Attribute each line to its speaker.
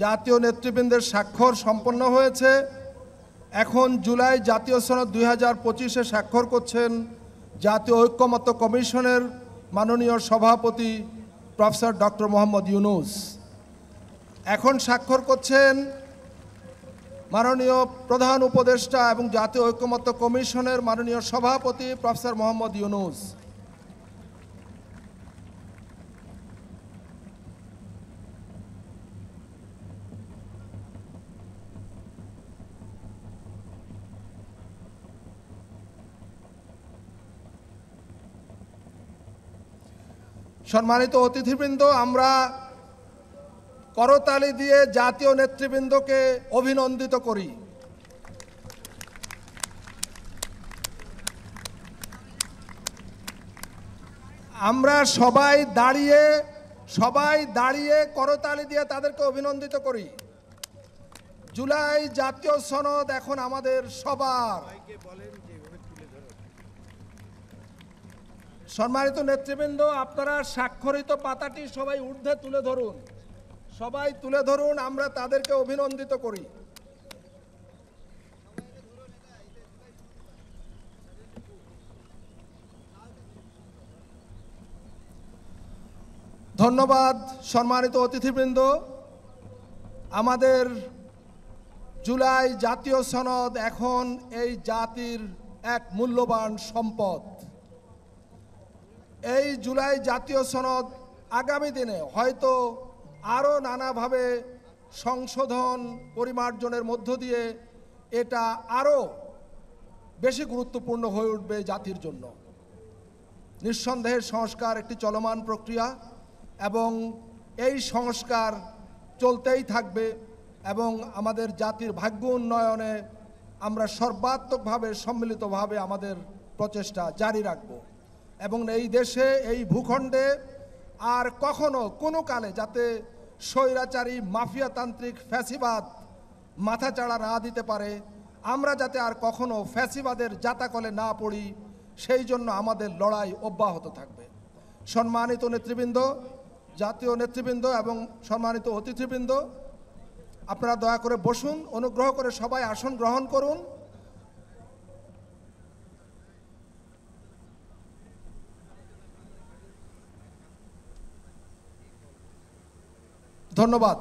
Speaker 1: জাতীয় নেতৃবৃন্দের স্বাক্ষর সম্পন্ন হয়েছে। এখন জুলাই জাতীয় সনদ 2025-এ স্বাক্ষর করছেন জাতীয় ঐক্যমত্য কমিশনের মাননীয় সভাপতি প্রফেসর ডক্টর মোহাম্মদ ইউনূস। এখন স্বাক্ষর করছেন মাননীয় প্রধান উপদেষ্টা এবং জাতীয় ঐক্যমত্য কমিশনের মাননীয় সভাপতি প্রফেসর মোহাম্মদ ইউনূস। সম্মানিত অতিথিবৃন্দ, আমরা করতালি দিয়ে জাতীয় নেতৃবৃন্দকে অভিনন্দিত করি। আমরা সবাই দাঁড়িয়ে করতালি দিয়ে তাদেরকে অভিনন্দিত করি। জুলাই জাতীয় সনদ এখন আমাদের সবার। সম্মানিত নেতৃবৃন্দ, আপনারা স্বাক্ষরিত পাতাটি সবাই ঊর্ধ্বে তুলে ধরুন, সবাই তুলে ধরুন, আমরা তাদেরকে অভিনন্দিত করি। ধন্যবাদ। সম্মানিত অতিথিবৃন্দ, আমাদের জুলাই জাতীয় সনদ এখন এই জাতির এক মূল্যবান সম্পদ। এই জুলাই জাতীয় সনদ আগামী দিনে হয়তো আরও নানাভাবে সংশোধন পরিমার্জনের মধ্য দিয়ে এটা আরও বেশি গুরুত্বপূর্ণ হয়ে উঠবে জাতির জন্য। নিঃসন্দেহে সংস্কার একটি চলমান প্রক্রিয়া এবং এই সংস্কার চলতেই থাকবে এবং আমাদের জাতির ভাগ্য উন্নয়নে আমরা সর্বাত্মকভাবে সম্মিলিতভাবে আমাদের প্রচেষ্টা জারি রাখব এবং এই দেশে, এই ভূখণ্ডে আর কখনো কোনো কালে যাতে স্বৈরাচারী মাফিয়াতান্ত্রিক ফ্যাসিবাদ মাথাচাড়া না দিতে পারে, আমরা যাতে আর কখনো ফ্যাসিবাদের জাতাকলে না পড়ি, সেই জন্য আমাদের লড়াই অব্যাহত থাকবে। সম্মানিত নেতৃবৃন্দ, জাতীয় নেতৃবৃন্দ এবং সম্মানিত অতিথিবৃন্দ, আপনারা দয়া করে বসুন, অনুগ্রহ করে সবাই আসন গ্রহণ করুন। ধন্যবাদ।